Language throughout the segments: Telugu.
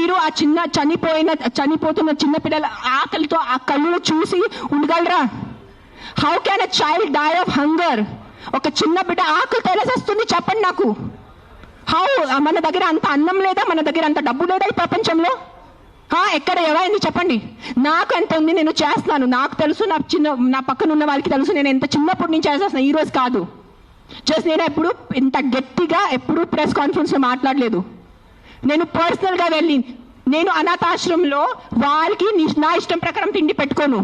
మీరు ఆ చనిపోతున్న చిన్న పిల్లల ఆకలితో ఆ కళ్ళు చూసి ఉండగలరా? How can a child die of hunger? ఒక చిన్న బిడ్డ ఆకలితో ఎలా వస్తుంది చెప్పండి నాకు. హౌ? మన దగ్గర అంత అన్నం లేదా? మన దగ్గర అంత డబ్బు లేదా ఈ ప్రపంచంలో? ఎక్కడ ఎవరైంది చెప్పండి. నాకు ఎంత ఉంది, నేను చేస్తున్నాను, నాకు తెలుసు, నా పక్కన ఉన్న వాళ్ళకి తెలుసు. నేను ఎంత చిన్నప్పటి నుంచి చేసేస్తున్నాను, ఈ రోజు కాదు. నేను ఎప్పుడు ఇంత గట్టిగా ఎప్పుడు ప్రెస్ కాన్ఫరెన్స్లో మాట్లాడలేదు. నేను పర్సనల్గా వెళ్ళి నేను అనాథాశ్రమంలో వాళ్ళకి నా ఇష్టం ప్రకారం తిండి పెట్టుకోను.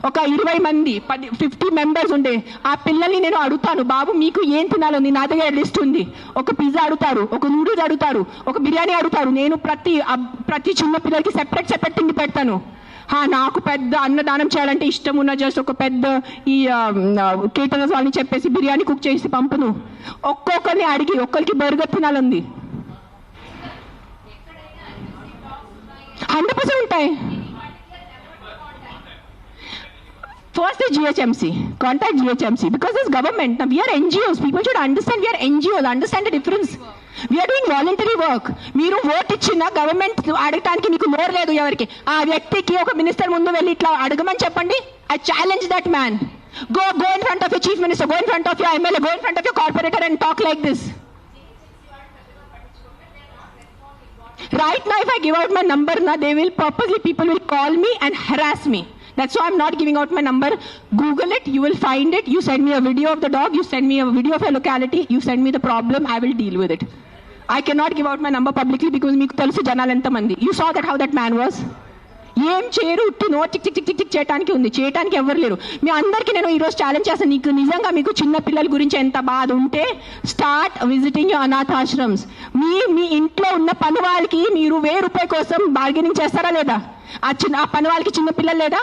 ఒక 20 మంది 50 మెంబర్స్ ఉండే ఆ పిల్లల్ని నేను అడుగుతాను, బాబు మీకు ఏం తినాలో? నా దగ్గర లిస్ట్ ఉంది. ఒక పిజ్జా అడుగుతారు, ఒక నూడిల్స్ అడుగుతారు, ఒక బిర్యానీ అడుగుతారు. నేను ప్రతి చిన్న పిల్లలకి సెపరేట్ తిండి పెడతాను. నాకు పెద్ద అన్నదానం చేయాలంటే ఇష్టం ఉన్న జస్ట్ ఒక పెద్ద ఈ కేటరర్స్ వాళ్ళని చెప్పేసి బిర్యానీ కుక్ చేసి పంపును. ఒక్కొక్కరిని అడిగి ఒక్కరికి బర్గర్ తినాలంది. 100% ఉంటాయి. First is GHMC. Contact GHMC because this government. Now we are NGOs. People should understand we are NGOs. Understand the difference. We are doing voluntary work. మీరు ఓట్ ఇచ్చిన గవర్నమెంట్ అడగటానికి మీకు నోరు లేదు ఎవరికి. ఆ వ్యక్తికి ఒక మినిస్టర్ ముందు వెళ్ళి ఇట్లా అడగమని చెప్పండి. I challenge that man. Go in front of your chief minister. Go in front of your MLA. Go in front of your corporator and talk like this. Right now, if I give out my number, people will call me and harass me. That's why I'm not giving out my number. Google it, you will find it. You send me a video of the dog, you send me a video of a locality, you send me the problem, I will deal with it. I cannot give out my number publicly because meeku telusu janalu enta mandi. You saw that how that man was. ఏం చేయరు, no tick tick tick tick చేయడానికి ఉంది, చేయడానికి ఎవరు లేరు. మీ అందరికీ నేను ఈరోజు ఛాలెంజ్ చేస్తాను, నీకు నిజంగా మీకు చిన్న పిల్లల గురించి ఎంత బాధ ఉంటే స్టార్ట్ విజిటింగ్ యువర్ అనాథాశ్రమ్స్. మీ ఇంట్లో ఉన్న పని వాళ్ళకి మీరు ₹1000 కోసం బార్గెనింగ్ చేస్తారా లేదా? ఆ పని వాళ్ళకి చిన్న పిల్లలు లేదా?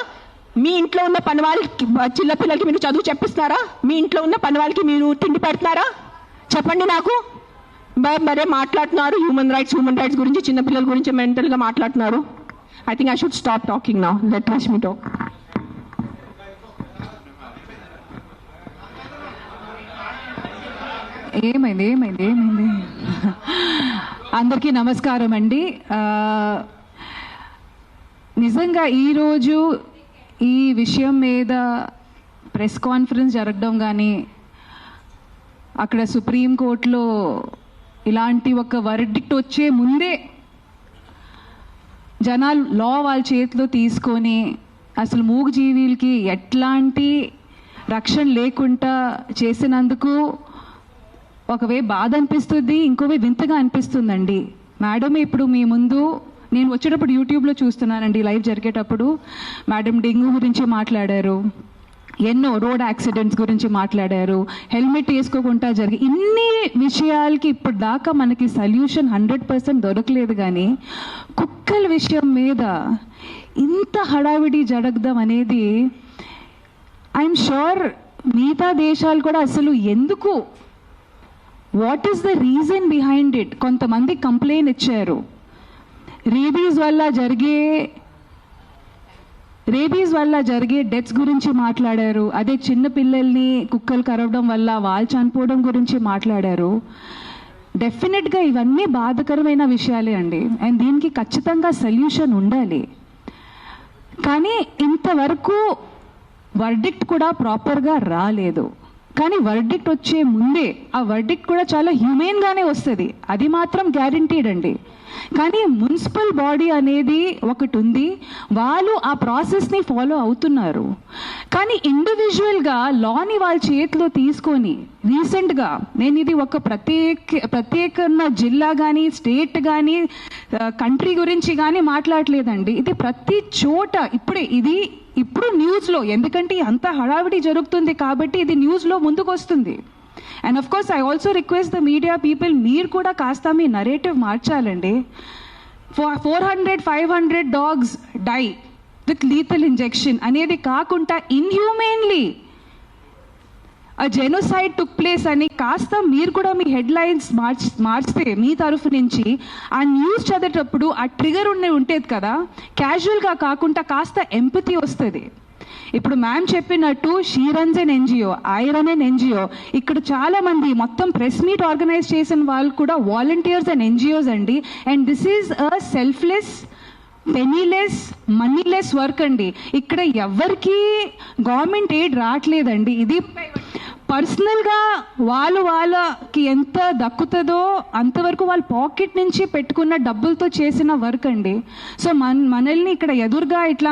మీ ఇంట్లో ఉన్న పని వాళ్ళకి చిన్న పిల్లలకి మీరు చదువు చెప్పిస్తున్నారా? మీ ఇంట్లో ఉన్న పని వాళ్ళకి మీరు తిండి పెడుతున్నారా? చెప్పండి నాకు. మరే మాట్లాడుతున్నారు హ్యూమన్ రైట్స్ గురించి, చిన్న పిల్లల గురించి మెంటల్గా మాట్లాడుతున్నారు. I think I should stop talking now. Let Rashmi talk. ఏమైంది అందరికీ నమస్కారం అండి. నిజంగా ఈరోజు ఈ విషయం మీద ప్రెస్ కాన్ఫరెన్స్ జరగడం కానీ, అక్కడ సుప్రీంకోర్టులో ఇలాంటి ఒక వర్డిక్ట్ వచ్చే ముందే జనాలు లా వాళ్ళ చేతిలో తీసుకొని అసలు మూగజీవులకి ఎట్లాంటి రక్షణ లేకుండా చేసినందుకు ఒకవే బాధ అనిపిస్తుంది, ఇంకోవే వింతగా అనిపిస్తుందండి. మేడం ఇప్పుడు మీ ముందు నేను వచ్చేటప్పుడు యూట్యూబ్లో చూస్తున్నానండి, లైవ్ జరిగేటప్పుడు మేడం డెంగ్యూ గురించి మాట్లాడారు, ఎన్నో రోడ్ యాక్సిడెంట్స్ గురించి మాట్లాడారు, హెల్మెట్ వేసుకోకుండా జరిగే ఇన్ని విషయాలకి ఇప్పుడు దాకా మనకి సొల్యూషన్ 100% దొరకలేదు. కానీ కుక్కల విషయం మీద ఇంత హడావిడి జరగడం అనేది ఐఎమ్ షూర్ మిగతా దేశాలు కూడా అసలు ఎందుకు, what is the reason behind it? కొంతమంది కంప్లైంట్ ఇచ్చారు, రేబీస్ వల్ల జరిగే డెత్స్ గురించి మాట్లాడారు. అదే చిన్న పిల్లల్ని కుక్కలు కరవడం వల్ల వాళ్ళు చనిపోవడం గురించి మాట్లాడారు. డెఫినెట్గా ఇవన్నీ బాధాకరమైన విషయాలే అండి, అండ్ దీనికి ఖచ్చితంగా సొల్యూషన్ ఉండాలి. కానీ ఇంతవరకు వర్డిక్ట్ కూడా ప్రాపర్గా రాలేదు. కానీ వర్డిక్ట్ వచ్చే ముందే ఆ వర్డిక్ట్ కూడా చాలా హ్యూమెన్గానే వస్తుంది, అది మాత్రం గ్యారంటీడ్ అండి. కానీ మున్సిపల్ బాడీ అనేది ఒకటి ఉంది, వాళ్ళు ఆ ప్రాసెస్ని ఫాలో అవుతున్నారు. కానీ ఇండివిజువల్గా లాని వాళ్ళ చేతిలో తీసుకొని రీసెంట్గా నేను ఇది ఒక ప్రత్యేక జిల్లా కానీ స్టేట్ కానీ కంట్రీ గురించి కానీ మాట్లాడలేదండి. ఇది ప్రతి చోట ఇప్పుడు న్యూస్లో, ఎందుకంటే అంత హడావిడి జరుగుతుంది కాబట్టి ఇది న్యూస్లో ముందుకు వస్తుంది. And of course I also request the media people, మీరు కూడా కాస్త మీ నరేటివ్ మార్చాలండి. 400-500 dogs die with lethal injection అనేది కాకుండా ఇన్హ్యూమెన్లీ ఆ జెనోసైడ్ టుక్ ప్లేస్ అని కాస్త మీరు కూడా మీ హెడ్లైన్స్ మార్చితే మీ తరఫు నుంచి ఆ న్యూస్ చదివేటప్పుడు ఆ ట్రిగర్ ఉండేది కదా, క్యాజువల్గా కాకుండా కాస్త ఎంపతి వస్తుంది. ఇప్పుడు మ్యామ్ చెప్పినట్టు she runs an NGO, I run an NGO. ఇక్కడ చాలా మంది మొత్తం ప్రెస్ మీట్ ఆర్గనైజ్ చేసిన వాళ్ళు కూడా వాలంటీర్స్ అండ్ ఎన్జిఓస్ అండి. And this is a selfless, పెనీలెస్, మనీలెస్ work అండి. ఇక్కడ ఎవరికి గవర్నమెంట్ ఎయిడ్ రావట్లేదండి. ఇది పర్సనల్గా వాళ్ళకి ఎంత దక్కుతుందో అంతవరకు వాళ్ళ పాకెట్ నుంచి పెట్టుకున్న డబ్బులతో చేసిన వర్క్ అండి. సో మనల్ని ఇక్కడ ఎదురుగా ఇట్లా